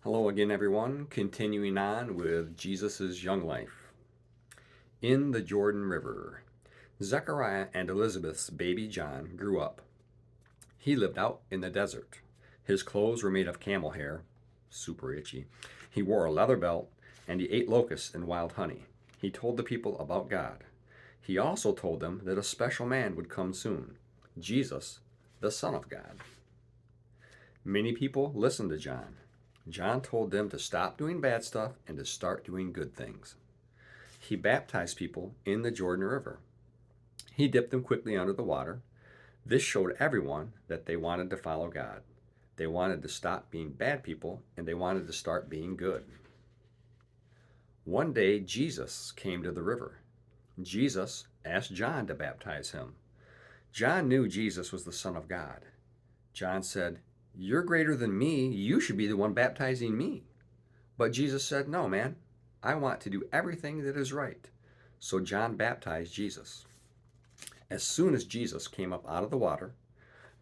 Hello again, everyone. Continuing on with Jesus' young life. In the Jordan River, Zechariah and Elizabeth's baby John grew up. He lived out in the desert. His clothes were made of camel hair, super itchy. He wore a leather belt, and he ate locusts and wild honey. He told the people about God. He also told them that a special man would come soon, Jesus, the Son of God. Many people listened to John. John told them to stop doing bad stuff and to start doing good things. He baptized people in the Jordan River. He dipped them quickly under the water. This showed everyone that they wanted to follow God. They wanted to stop being bad people and they wanted to start being good. One day, Jesus came to the river. Jesus asked John to baptize him. John knew Jesus was the Son of God. John said, "You're greater than me. You should be the one baptizing me." But Jesus said, "No, man. I want to do everything that is right." So John baptized Jesus. As soon as Jesus came up out of the water,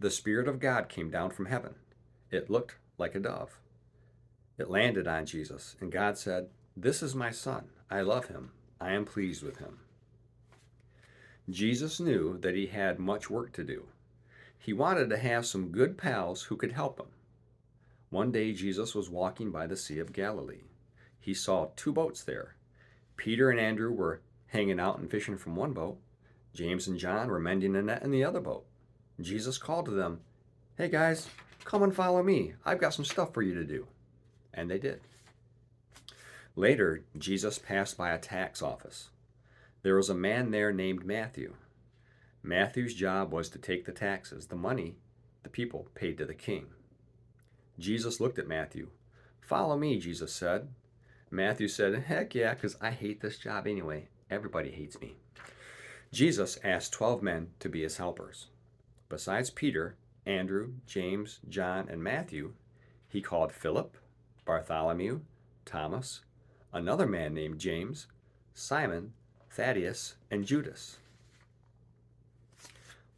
the Spirit of God came down from heaven. It looked like a dove. It landed on Jesus, and God said, "This is my Son. I love him. I am pleased with him." Jesus knew that he had much work to do. He wanted to have some good pals who could help him. One day Jesus was walking by the Sea of Galilee. He saw two boats there. Peter and Andrew were hanging out and fishing from one boat. James and John were mending a net in the other boat. Jesus called to them, "Hey guys, come and follow me. I've got some stuff for you to do." And they did. Later, Jesus passed by a tax office. There was a man there named Matthew. Matthew's job was to take the taxes, the money the people paid to the king. Jesus looked at Matthew. "Follow me," Jesus said. Matthew said, "Heck yeah, because I hate this job anyway. Everybody hates me." Jesus asked 12 men to be his helpers. Besides Peter, Andrew, James, John, and Matthew, he called Philip, Bartholomew, Thomas, another man named James, Simon, Thaddeus, and Judas.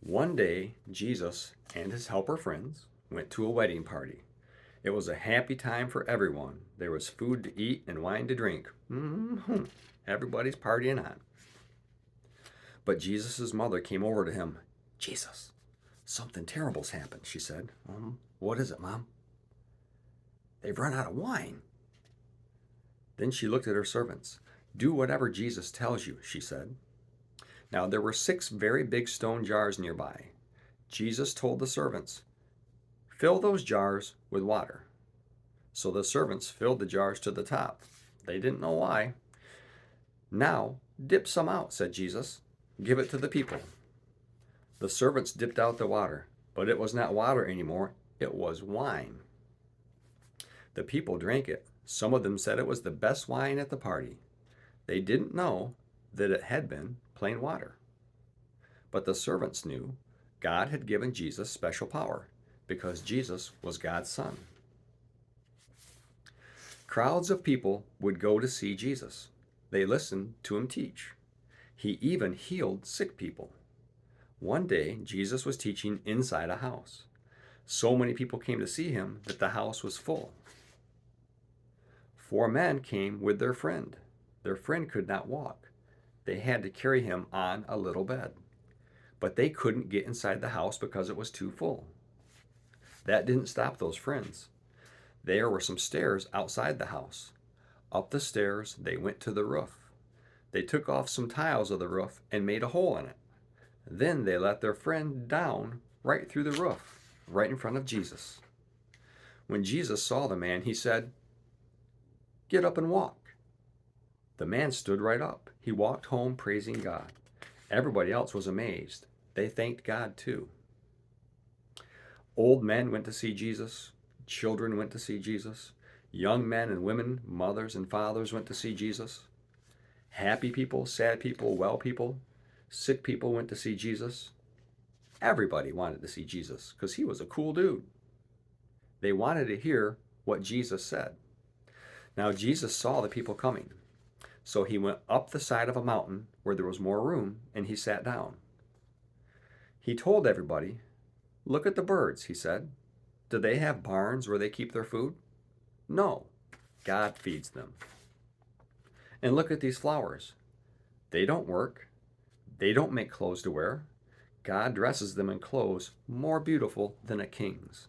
One day, Jesus and his helper friends went to a wedding party. It was a happy time for everyone. There was food to eat and wine to drink. Everybody's partying on. But Jesus' mother came over to him. "Jesus, something terrible's happened," she said. What is it, Mom?" "They've run out of wine." Then she looked at her servants. "Do whatever Jesus tells you," she said. Now there were 6 very big stone jars nearby. Jesus told the servants, "Fill those jars with water." So the servants filled the jars to the top. They didn't know why. "Now dip some out," said Jesus. "Give it to the people." The servants dipped out the water, but it was not water anymore. It was wine. The people drank it. Some of them said it was the best wine at the party. They didn't know that it had been plain water. But the servants knew God had given Jesus special power because Jesus was God's Son. Crowds of people would go to see Jesus. They listened to him teach. He even healed sick people. One day, Jesus was teaching inside a house. So many people came to see him that the house was full. 4 men came with their friend. Their friend could not walk. They had to carry him on a little bed. But they couldn't get inside the house because it was too full. That didn't stop those friends. There were some stairs outside the house. Up the stairs, they went to the roof. They took off some tiles of the roof and made a hole in it. Then they let their friend down right through the roof, right in front of Jesus. When Jesus saw the man, he said, "Get up and walk." The man stood right up. He walked home praising God. Everybody else was amazed. They thanked God too. Old men went to see Jesus. Children went to see Jesus. Young men and women, mothers and fathers went to see Jesus. Happy people, sad people, well people, sick people went to see Jesus. Everybody wanted to see Jesus because he was a cool dude. They wanted to hear what Jesus said. Now Jesus saw the people coming. So he went up the side of a mountain where there was more room and he sat down. He told everybody, "Look at the birds," he said. "Do they have barns where they keep their food? No, God feeds them. And look at these flowers. They don't work. They don't make clothes to wear. God dresses them in clothes more beautiful than a king's.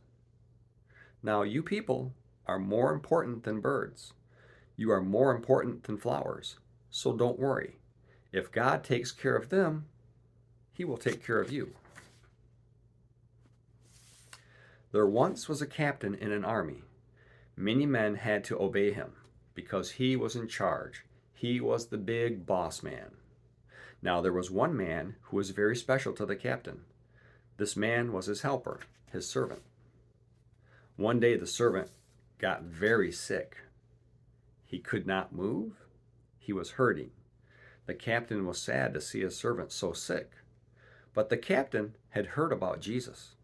Now, you people are more important than birds. You are more important than flowers. So don't worry. If God takes care of them, He will take care of you. There once was a captain in an army. Many men had to obey him because he was in charge. He was the big boss man. Now there was one man who was very special to the captain. This man was his helper, his servant. One day the servant got very sick. He could not move. He was hurting. The captain was sad to see his servant so sick. But the captain had heard about Jesus.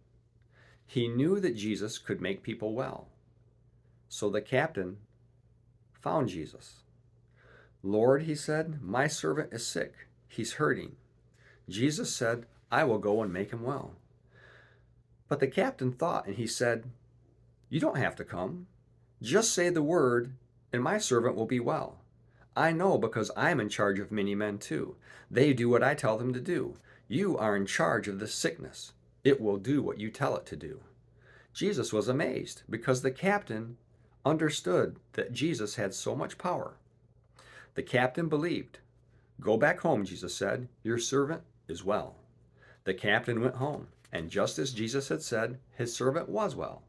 He knew that Jesus could make people well. So the captain found Jesus. Lord, he said, my servant is sick. He's hurting. Jesus said, I will go and make him well. But the captain thought, and he said, you don't have to come. Just say the word, and my servant will be well. I know because I'm in charge of many men too. They do what I tell them to do. You are in charge of this sickness. It will do what you tell it to do. Jesus was amazed because the captain understood that Jesus had so much power. The captain believed. Go back home, Jesus said. Your servant is well. The captain went home, and just as Jesus had said, his servant was well.